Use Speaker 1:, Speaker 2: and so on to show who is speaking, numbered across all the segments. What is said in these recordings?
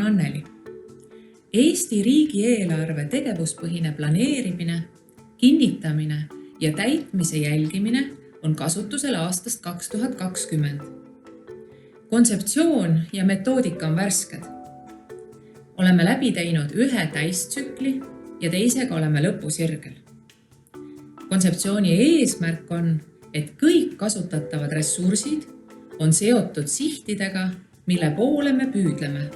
Speaker 1: Anneli. Eesti riigieelarve tegevuspõhine planeerimine, kinnitamine ja täitmise jälgimine on kasutusel aastast 2020. Kontseptsioon ja metoodika on värsked. Oleme läbi teinud ühe täistsükli ja teisega oleme lõpusirgel. Kontseptsiooni eesmärk on, et kõik kasutatavad ressursid on seotud sihtidega, mille poole me püüdleme.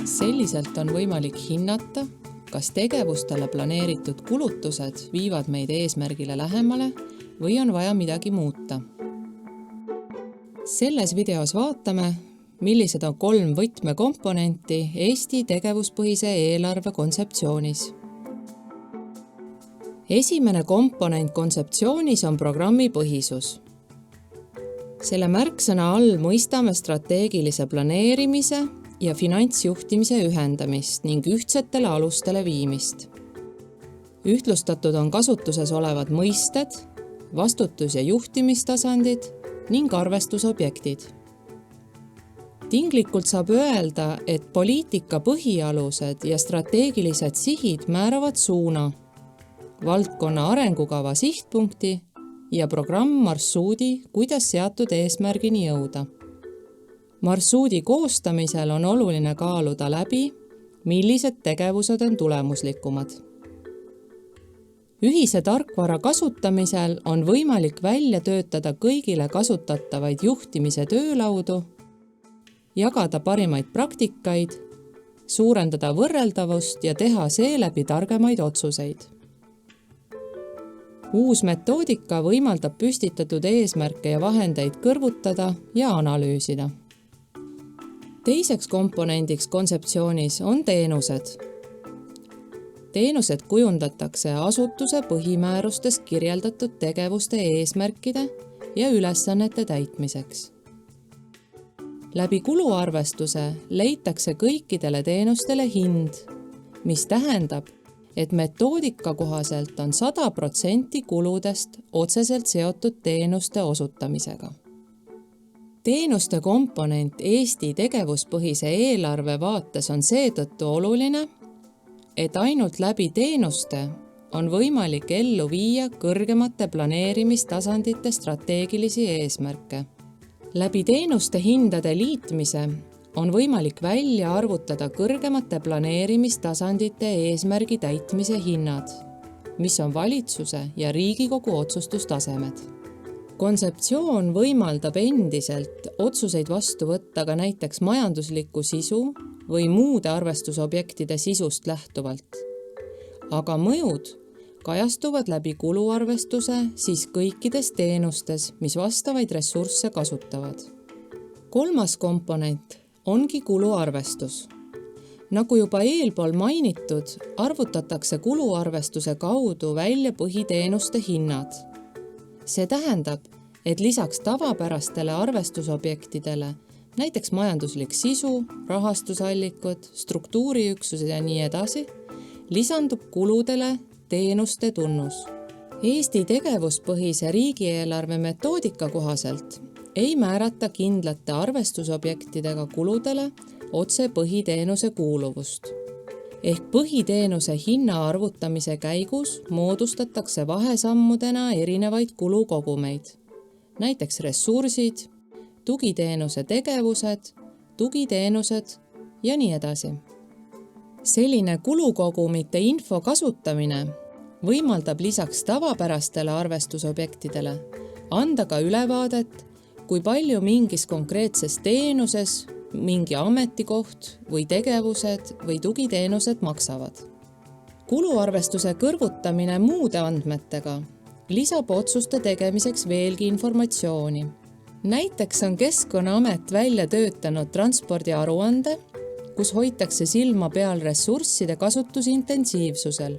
Speaker 2: Selliselt on võimalik hinnata, kas tegevustele planeeritud kulutused viivad meid eesmärgile lähemale või on vaja midagi muuta. Selles videos vaatame, millised on 3 võtmekomponenti Eesti tegevuspõhise eelarve kontseptsioonis. Esimene komponent kontseptsioonis on programmipõhisus. Selle märksõna all mõistame strateegilise planeerimise ja finantsjuhtimise ühendamist ning ühtsetele alustele viimist. Ühtlustatud on kasutuses olevad mõisted, vastutus- ja juhtimistasandid ning arvestusobjektid. Tinglikult saab öelda, et poliitika põhialused ja strateegilised sihid määravad suuna, valdkonna arengukava sihtpunkti ja programm marsruudi, kuidas seatud eesmärgini jõuda. Marsruudi koostamisel on oluline kaaluda läbi, millised tegevused on tulemuslikumad. Ühise tarkvara kasutamisel on võimalik välja töötada kõigile kasutatavaid juhtimise töölaudu, jagada parimaid praktikaid, suurendada võrreldavust ja teha seeläbi targemaid otsuseid. Uus metoodika võimaldab püstitatud eesmärke ja vahendeid kõrvutada ja analüüsida. Teiseks komponendiks kontseptsioonis on teenused. Teenused kujundatakse asutuse põhimäärustes kirjeldatud tegevuste eesmärkide ja ülesannete täitmiseks. Läbi kuluarvestuse leitakse kõikidele teenustele hind, mis tähendab, et metoodika kohaselt on 100% kuludest otseselt seotud teenuste osutamisega. Teenuste komponent Eesti tegevuspõhise eelarve vaates on seetõttu oluline, et ainult läbi teenuste on võimalik ellu viia kõrgemate planeerimistasandite strateegilisi eesmärke. Läbi teenuste hindade liitmise on võimalik välja arvutada kõrgemate planeerimistasandite eesmärgi täitmise hinnad, mis on valitsuse ja Riigikogu otsustustasemed. Kontseptsioon võimaldab endiselt otsuseid vastu võtta ka näiteks majandusliku sisu või muude arvestusobjektide sisust lähtuvalt. Aga mõjud kajastuvad läbi kuluarvestuse siis kõikides teenustes, mis vastavaid ressursse kasutavad. 3. komponent ongi kuluarvestus. Nagu juba eelpool mainitud, arvutatakse kuluarvestuse kaudu välja põhiteenuste hinnad. See tähendab, et lisaks tavapärastele arvestusobjektidele, näiteks majanduslik sisu, rahastusallikud, struktuuriüksused ja nii edasi, lisandub kuludele teenuste tunnus. Eesti tegevuspõhise riigieelarve metoodika kohaselt ei määrata kindlate arvestusobjektidega kuludele otse põhiteenuse kuuluvust. Ehk põhiteenuse hinna arvutamise käigus moodustatakse vahesammudena erinevaid kulukogumeid, näiteks ressursid, tugiteenuse tegevused, tugiteenused ja nii edasi. Selline kulukogumite info kasutamine võimaldab lisaks tavapärastele arvestusobjektidele anda ka ülevaadet, kui palju mingis konkreetses teenuses mingi ametikoht või tegevused või tugiteenused maksavad. Kuluarvestuse kõrvutamine muude andmetega lisab otsuste tegemiseks veelgi informatsiooni. Näiteks on Keskkonnaamet välja töötanud transpordiaruande, kus hoitakse silma peal ressursside kasutusintensiivsusel.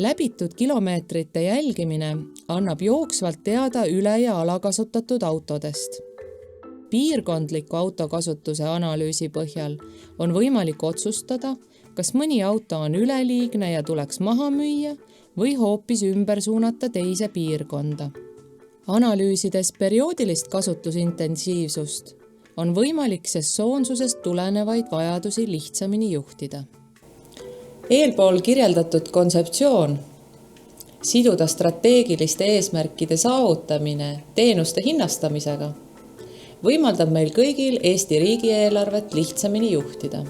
Speaker 2: Läbitud kilomeetrite jälgimine annab jooksvalt teada üle- ja alakasutatud autodest. Piirkondliku autokasutuse analüüsi põhjal on võimalik otsustada, kas mõni auto on üleliigne ja tuleks maha müüa või hoopis ümber suunata teise piirkonda. Analüüsides perioodilist kasutusintensiivsust on võimalik sesoonsusest tulenevaid vajadusi lihtsamini juhtida. Eelpool kirjeldatud kontseptsioon siduda strateegiliste eesmärkide saavutamine teenuste hinnastamisega võimaldab meil kõigil Eesti riigieelarvet lihtsamini juhtida.